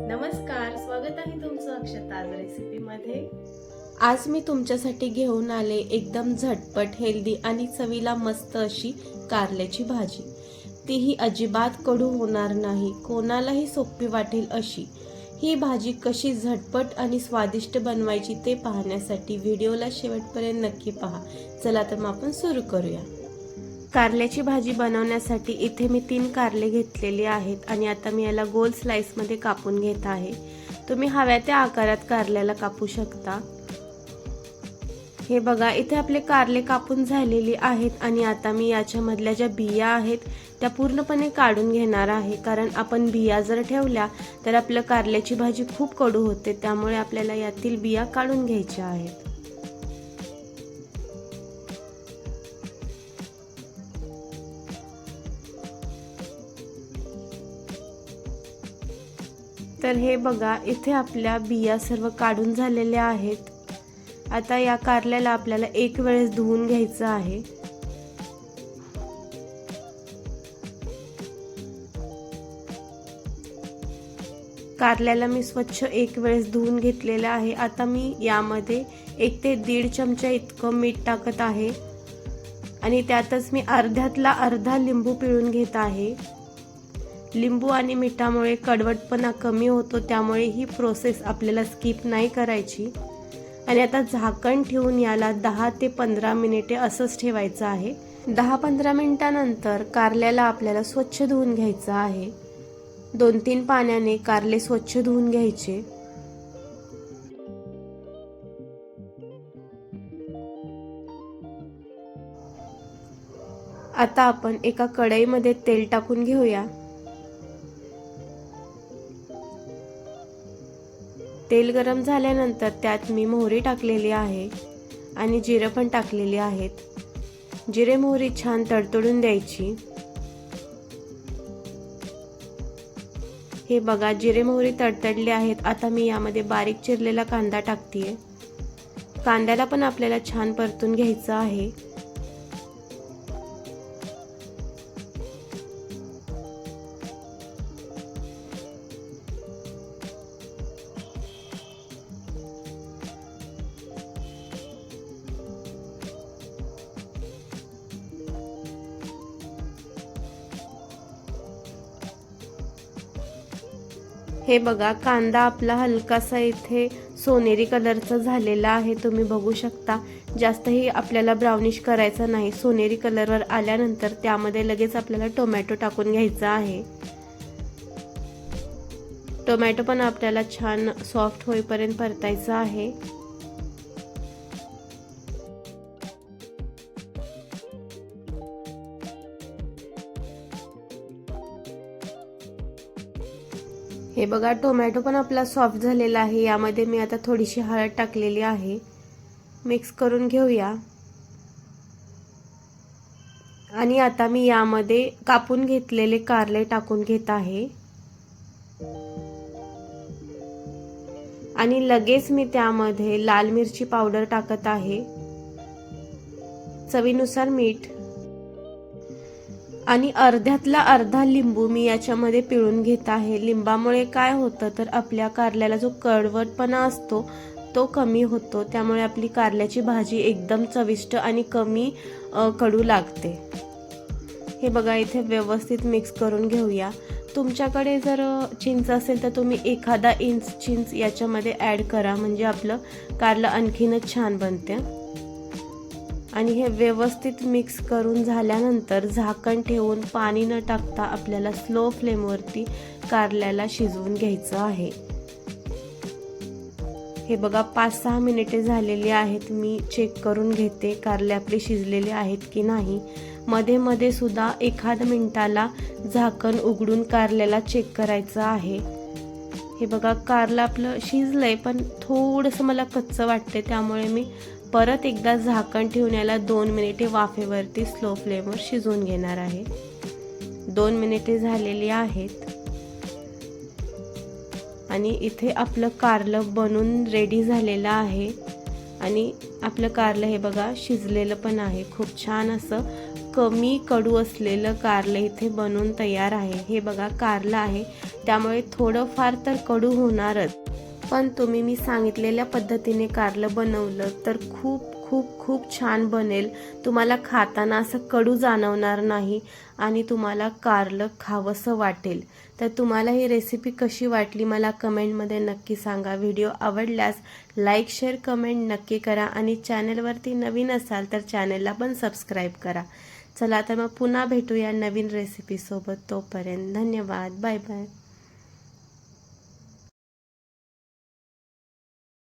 नमस्कार, स्वागत आहे तुमचं अक्षता आज रेसिपीमध्ये। आज मी तुमच्यासाठी घेऊन आले एकदम झटपट, हेल्दी आणि चवीला मस्त अशी कारल्याची भाजी। तीही अजिबात कडू होणार नाही, कोणालाही सोपी वाटेल अशी। ही भाजी कशी झटपट आणि स्वादिष्ट बनवायची ते पाहण्यासाठी व्हिडिओला शेवटपर्यंत नक्की पहा। चला तर मग आपण सुरू करूया। कारल्याची भाजी बनवण्यासाठी इथे मी 3 कारले घेतलेले आहेत आणि आता मी याला गोल स्लाइसमध्ये कापून घेत आहे। तुम्ही हव्या त्या आकारात कारल्याला कापू शकता। हे बघा, इथे आपले कारले कापून झालेले आहेत आणि आता मी याच्यामधल्या ज्या बिया आहेत त्या पूर्णपणे काढून घेणार आहे, कारण आपण बिया जर ठेवल्या तर आपल्या कारल्याची भाजी खूप कडू होते, त्यामुळे आपल्याला यातील बिया काढून घ्यायच्या आहेत। तर हे बघा, इथे आपल्या बिया सर्व काढून झालेल्या आहेत। आता या कारल्याला आपल्याला एक वेळेस धुवून घ्यायचं आहे। कारल्याला मी स्वच्छ एक वेळेस धुवून घेतलेलं आहे। आता मी यामध्ये 1 ते 1.5 चमचा इतकं मीठ टाकत आहे आणि त्यातच मी अर्ध्यातला अर्धा लिंबू पिळून घेत आहे। लिंबू आणि मिठामुळे कडवटपणा कमी होतो, त्यामुळे ही प्रोसेस आपल्याला स्किप नाही करायची। आणि आता झाकण ठेवून याला 10 ते 15 मिनिटे असंच ठेवायचं आहे। 10-15 मिनिटांनंतर कारल्याला आपल्याला स्वच्छ धुवून घ्यायचं आहे। 2-3 पाण्याने कारले स्वच्छ धुवून घ्यायचे। आता आपण एका कढईमध्ये तेल टाकून घेऊया। तेल गरम झाल्यानंतर त्यात मी मोहरी टाकलेली आहे आणि जिरे पण टाकलेले आहेत। जिरे मोहरी छान तडतडून द्यायची। हे बघा, जिरे मोहरी तडतडले आहेत। आता मी यामध्ये बारीक चिरलेला कांदा टाकतेय। कांद्याला पण आपल्याला छान परतून घ्यायचं आहे। हे बघा, कांदा आपला हलकासा इथे सोनेरी कलरचा झालेला आहे, तुम्ही बघू शकता। जास्तही आपल्याला ब्राउनिश करायचा नाही। सोनेरी कलरवर आल्यानंतर त्यामध्ये लगेच आपल्याला टोमॅटो टाकून घ्यायचा आहे। टोमॅटो पण आपल्याला छान सॉफ्ट होईपर्यंत परतायचा आहे। हे बघा, टोमॅटो पण आपला सॉफ्ट झालेला आहे। यामध्ये मी आता थोडीशी हळद टाकलेली आहे। मिक्स करून घेऊया आणि आता मी यामध्ये कापून घेतलेले कारले टाकून घेत आहे आणि लगेच मी त्यामध्ये लाल मिरची पावडर टाकत आहे, चवीनुसार मीठ आणि अर्ध्यातला अर्धा लिंबू मी याच्यामध्ये पिळून घेत आहे। लिंबामुळे काय होतं तर आपल्या कारल्याला जो कडवटपणा असतो तो कमी होतो, त्यामुळे आपली कारल्याची भाजी एकदम चविष्ट आणि कमी कडू लागते। हे बघा, इथे व्यवस्थित मिक्स करून घेऊया। तुमच्याकडे जर चिंच असेल तर तुम्ही एखादा इंच चिंच याच्यामध्ये ॲड करा, म्हणजे आपलं कारलं आणखीनच छान बनते। आणि हे व्यवस्थित मिक्स करून झाल्यानंतर झाकण ठेवून पाणी न टाकता आपल्याला स्लो फ्लेमवरती कारल्याला शिजवून घ्यायचं आहे। हे बघा, 5-6 मिनिटे झालेली आहेत। मी चेक करून घेते कारले आपले शिजलेले आहेत की नाही। मध्ये मध्ये सुद्धा एखाद मिनिटाला झाकण उघडून कारल्याला चेक करायचं आहे। हे बघा, कारलं आपलं शिजलंय, पण थोडंसं मला कच्चं वाटते, त्यामुळे मी परत एकदा झाकण ठेवून याला 2 मिनिटे वाफेवरती स्लो फ्लेमवर शिजवून घेणार आहे। 2 मिनिटे झालेली आहेत आणि इथे आपलं कारलं बनून रेडी झालेलं आहे आणि आपलं कारलं हे बघा शिजलेलं पण आहे। खूप छान असं कमी कडू असलेलं कारलं इथे बनवून तयार आहे। हे बघा, कारलं आहे त्यामुळे थोडंफार तर कडू होणारच, पण तुम्ही मी सांगितलेल्या पद्धतीने कारलं बनवलं तर खूप खूप खूप छान बनेल. तुम्हाला खाताना असं कडू जाणवणार नाही आणि तुम्हाला कारलं खावंसं वाटेल. तर तुम्हाला ही रेसिपी कशी वाटली मला कमेंटमध्ये नक्की सांगा. व्हिडिओ आवडल्यास लाईक शेअर कमेंट नक्की करा आणि चॅनलवरती नवीन असाल तर चॅनलला पण सबस्क्राईब करा. चला तर मग पुन्हा भेटूया नवीन रेसिपीसोबत. तोपर्यंत धन्यवाद. Bye bye.